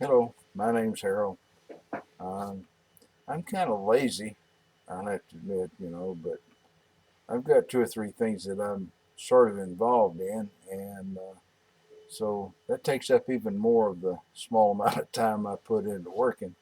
Hello, my name's Harold. Um, I'm kind of lazy, I have to admit, but I've got two or three things that I'm sort of involved in, and so that takes up even more of the small amount of time I put into working.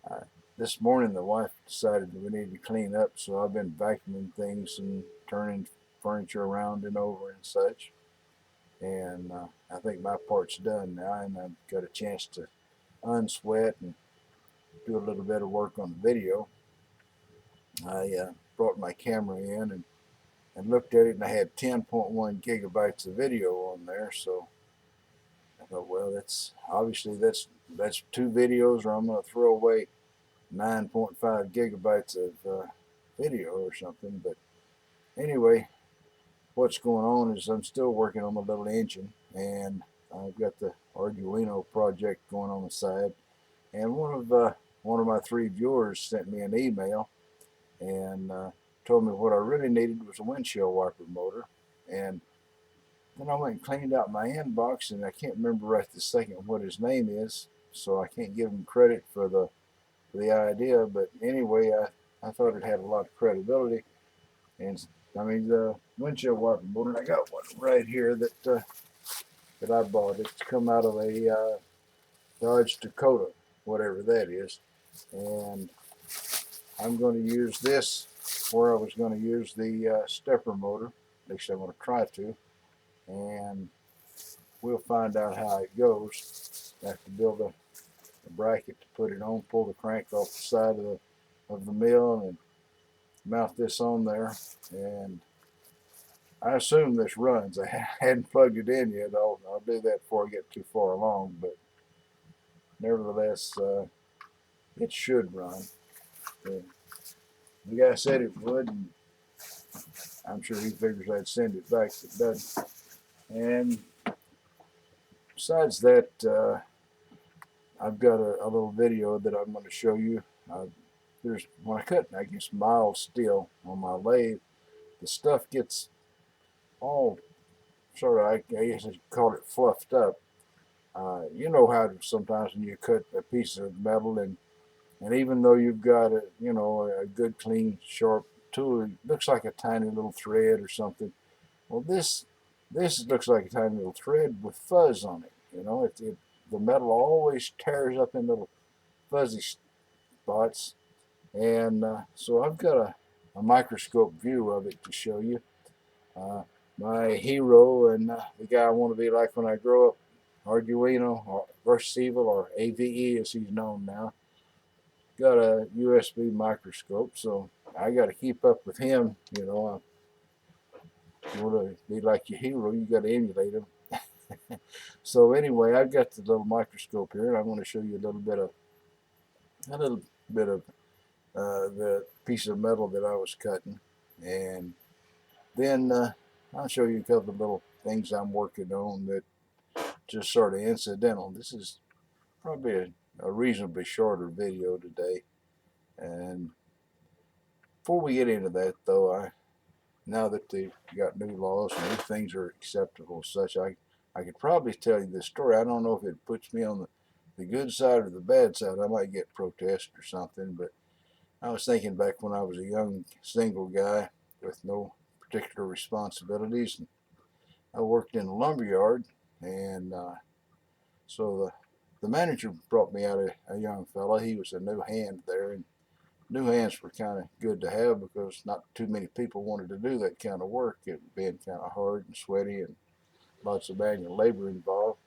Uh, this morning, the wife decided that we needed to clean up, so I've been vacuuming things and turning furniture around and over and such. And I think my part's done now, and I've got a chance to unsweat and do a little bit of work on the video. I brought my camera in and looked at it, and I had 10.1 gigabytes of video on there. So I thought, well, that's two videos, or I'm going to throw away 9.5 gigabytes of video or something. But anyway, what's going on is I'm still working on my little engine, and I've got the Arduino project going on the side. And one of my three viewers sent me an email and told me what I really needed was a windshield wiper motor. And then I went and cleaned out my inbox, and I can't remember right this second what his name is, so I can't give him credit for the idea. But anyway, I thought it had a lot of credibility, and I mean the windshield wiper motor. And I got one right here that I bought. It's come out of a Dodge Dakota, whatever that is, and I'm going to use this where I was going to use the stepper motor. At least I'm going to try to. And we'll find out how it goes. I have to build a bracket to put it on, pull the crank off the side of the mill, and mount this on there. And I assume this runs. I hadn't plugged it in yet. I'll do that before I get too far along. But nevertheless, it should run. The guy said it would, and I'm sure he figures I'd send it back if it doesn't. And besides that, I've got a little video that I'm going to show you. There's when I cut, I guess, mild steel on my lathe, the stuff gets all sort of, I guess you call it fluffed up. You know how sometimes when you cut a piece of metal, and even though you've got a good clean sharp tool, it looks like a tiny little thread or something. Well, this looks like a tiny little thread with fuzz on it. The metal always tears up in little fuzzy spots, and so I've got a microscope view of it to show you. Uh, my hero and the guy I want to be like when I grow up, Arduino or Versival or AVE as he's known now, got a USB microscope, so I got to keep up with him. If you want to be like your hero, you got to emulate him. So anyway, I've got the little microscope here, and I'm going to show you a little bit of the piece of metal that I was cutting, and then I'll show you a couple of little things I'm working on that just sort of incidental. This is probably a reasonably shorter video today, and before we get into that, though, now that they've got new laws and new things are acceptable, as such, I could probably tell you this story. I don't know if it puts me on the good side or the bad side. I might get protest or something, but I was thinking back when I was a young single guy with no particular responsibilities. And I worked in a lumber yard, and so the manager brought me out a young fella. He was a new hand there, and new hands were kind of good to have because not too many people wanted to do that kind of work. It being kind of hard and sweaty and lots of manual labor involved.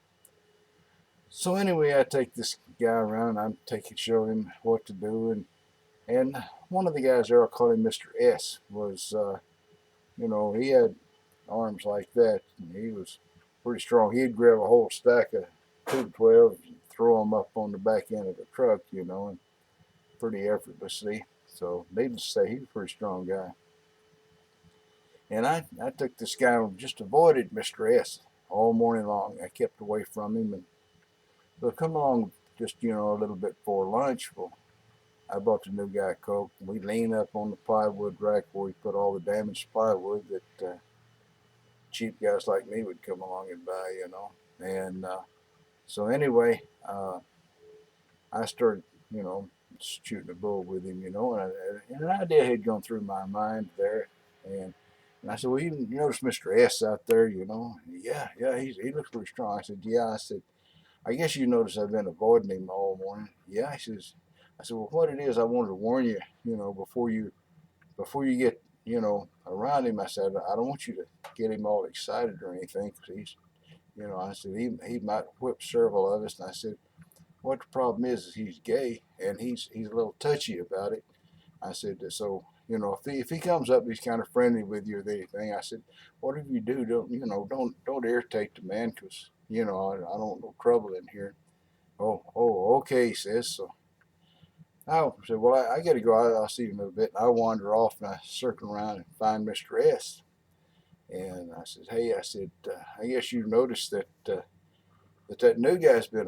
So anyway, I take this guy around. I'm taking show him what to do, and one of the guys there, I'll call him Mr. S, was he had arms like that, and he was pretty strong. He'd grab a whole stack of 212s and throw them up on the back end of the truck, and pretty effortlessly. So needless to say, he was a pretty strong guy. And I took this guy and just avoided Mr. S all morning long. I kept away from him, and so come along just a little bit before lunch. Well, I bought the new guy a Coke. We lean up on the plywood rack where we put all the damaged plywood that cheap guys like me would come along and buy. And so anyway, I started, shooting a bull with him, and an idea had gone through my mind there, and I said, well, you notice Mr. S out there, Yeah, he looks pretty strong. I said, yeah. I said, I guess you notice I've been avoiding him all morning. Yeah, he says. I said, well, what it is, I wanted to warn you, before you get, around him. I said, I don't want you to get him all excited or anything, because I said he might whip several of us. And I said, what the problem is he's gay and he's a little touchy about it. I said, so if he comes up, he's kind of friendly with you or anything. I said, whatever you do, don't irritate the man, because I don't want no trouble in here. Oh, okay, he says. So I said, well, I got to go. I'll see you in a little bit. And I wander off and I circle around and find Mr. S. And I said, hey, I said, I guess you noticed that new guy's been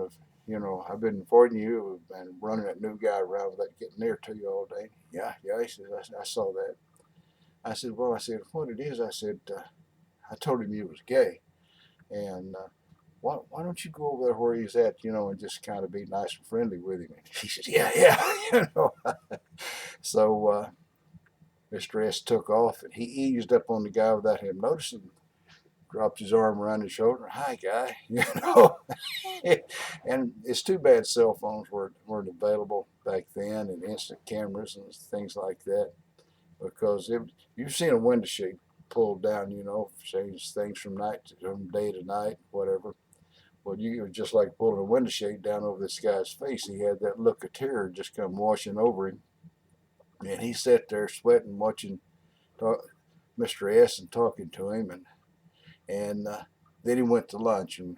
I've been avoiding you and running that new guy around without getting near to you all day. Yeah, he says, I saw that. I said, well, what it is, I said, I told him you was gay. And why don't you go over there where he's at, and just kind of be nice and friendly with him? And he says, yeah. So Mr. S took off and he eased up on the guy without him noticing, dropped his arm around his shoulder. Hi, guy. And it's too bad cell phones weren't available back then, and instant cameras and things like that. Because you've seen a window shade pulled down, change things from day to night, whatever. Well, you were just like pulling a window shade down over this guy's face. He had that look of terror just come washing over him, and he sat there sweating, watching Mr. S and talking to him, and then he went to lunch, and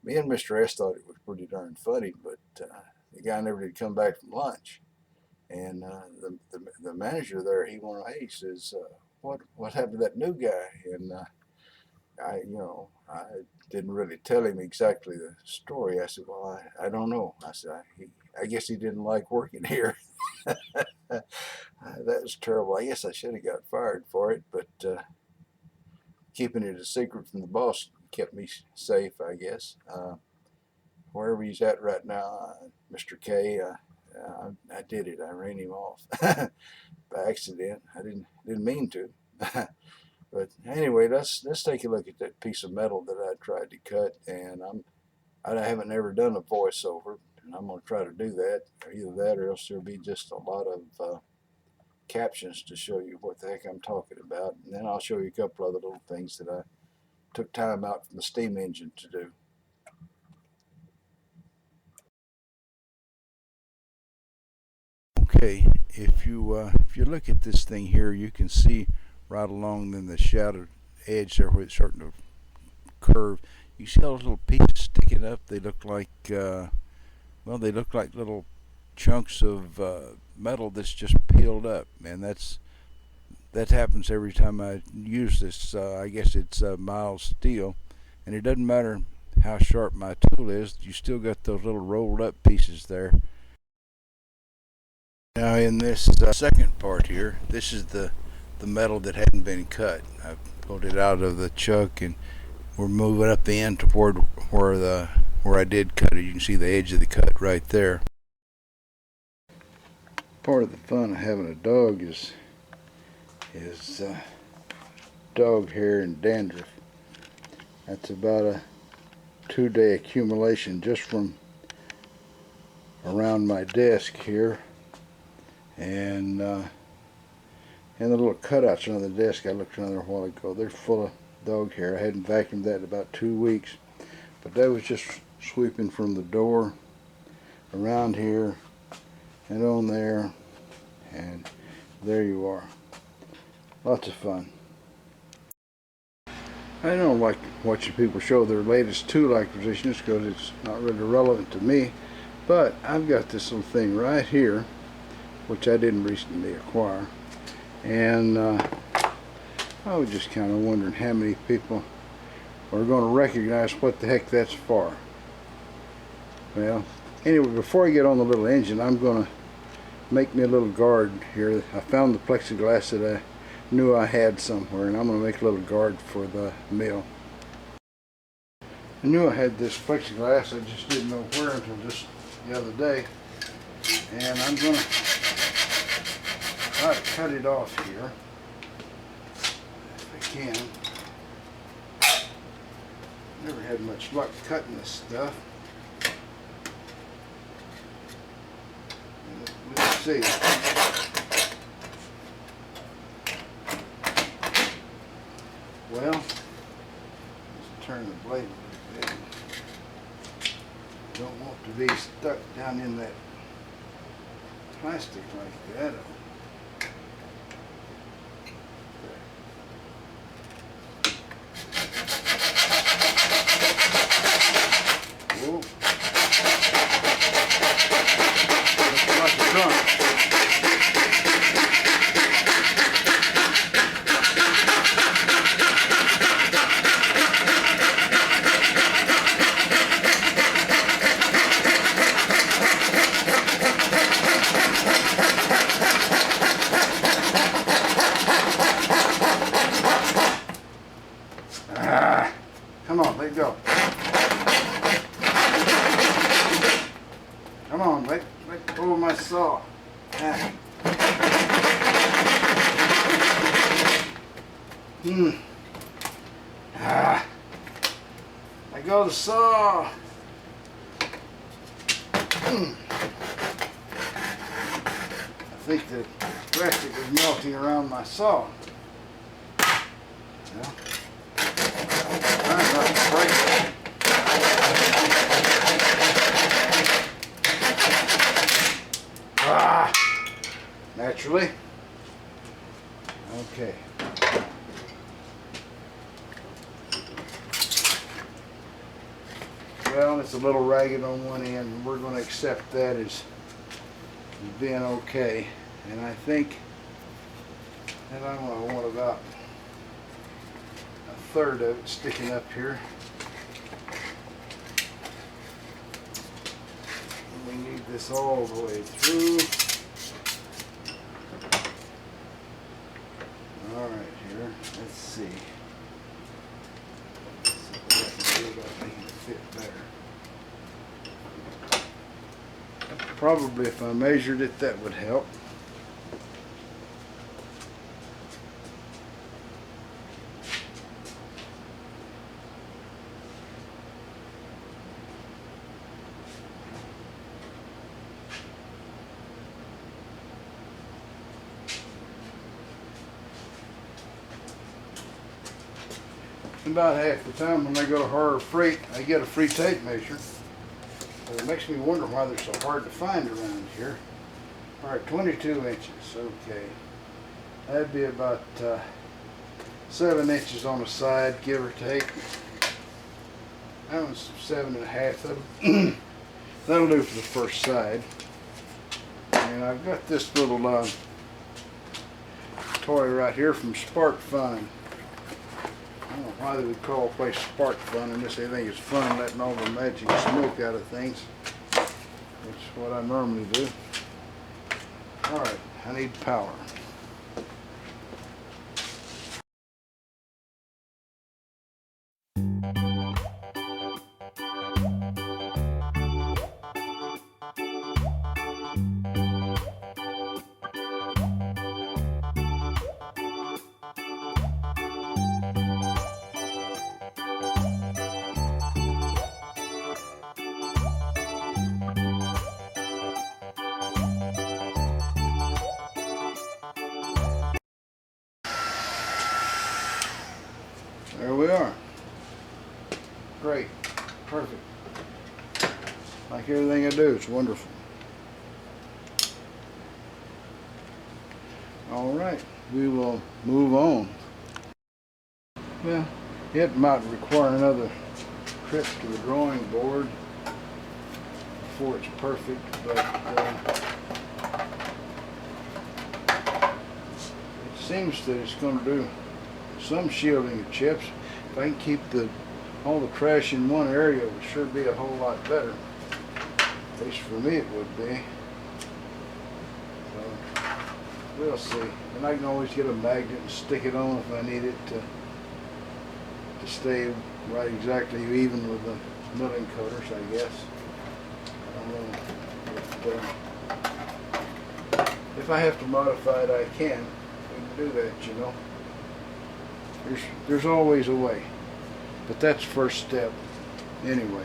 me and Mr. S thought it was pretty darn funny, but the guy never did come back from lunch. And the manager there, he says, what happened to that new guy? And I didn't really tell him exactly the story. I said, well, I don't know. I said, I guess he didn't like working here. That was terrible. I guess I should have got fired for it, but keeping it a secret from the boss kept me safe, I guess. Wherever he's at right now, Mr. K, I did it. I ran him off by accident. I didn't mean to. But anyway, let's take a look at that piece of metal that I tried to cut, and I haven't ever done a voiceover, and I'm going to try to do that, or either that, or else there'll be just a lot of captions to show you what the heck I'm talking about, and then I'll show you a couple other little things that I took time out from the steam engine to do. Okay, if you look at this thing here, you can see right along in the shadowed edge there where it's starting to curve. You see all those little pieces sticking up. They look like they look like little chunks of metal that's just peeled up, and that happens every time I use this. I guess it's mild steel, and it doesn't matter how sharp my tool is. You still got those little rolled up pieces there. Now in this second part here, this is the metal that hadn't been cut. I pulled it out of the chuck, and we're moving up the end toward where I did cut it. You can see the edge of the cut right there. Part of the fun of having a dog is dog hair and dandruff. That's about a 2-day accumulation just from around my desk here, and the little cutouts on the desk. I looked around there a while ago. They're full of dog hair. I hadn't vacuumed that in about 2 weeks, but that was just sweeping from the door around here and on there, and there you are. Lots of fun. I don't like watching people show their latest tool acquisitions because it's not really relevant to me, but I've got this little thing right here, which I didn't recently acquire, and I was just kind of wondering how many people are going to recognize what the heck that's for. Well, anyway, before I get on the little engine, I'm going to make me a little guard here. I found the plexiglass that I knew I had somewhere, and I'm going to make a little guard for the mill. I knew I had this plexiglass, I just didn't know where until just the other day. And I'm going to try to cut it off here if I can. Never had much luck cutting this stuff. Let's see. Well, let's turn the blade a little bit. Don't want to be stuck down in that plastic like that. Whoa. Looks like a trunk. Come on, let go. Come on, let go of my saw. Ah. Let go of the saw. I think the plastic is melting around my saw. Well, trying not to break it. Naturally. Okay. Well, it's a little ragged on one end, and we're going to accept that as being okay. And I think that I'm going to want about a third of it sticking up here. And we need this all the way through. All right, here. Let's see. Let's see what I can do about making it fit better. Probably if I measured it, that would help. About half the time when I go to Harbor Freight, I get a free tape measure. So it makes me wonder why they're so hard to find around here. All right, 22 inches, okay. That'd be about 7 inches on the side, give or take. That one's 7.5. That'll do for the first side. And I've got this little toy right here from Spark Fun. I don't know why they would call a place Spark Fun unless they think it's fun letting all the magic smoke out of things, which is what I normally do. Alright, I need power. There we are. Great. Perfect. Like everything I do, it's wonderful. Alright, we will move on. Well, it might require another trip to the drawing board before it's perfect, but it seems that it's going to do some shielding of chips. If I can keep all the trash in one area, it would sure be a whole lot better. At least for me it would be. So, we'll see. And I can always get a magnet and stick it on if I need it to stay right exactly even with the milling cutters, I guess. I don't know. if I have to modify it, I can. We can do that, you know. There's always a way. But that's the first step. Anyway.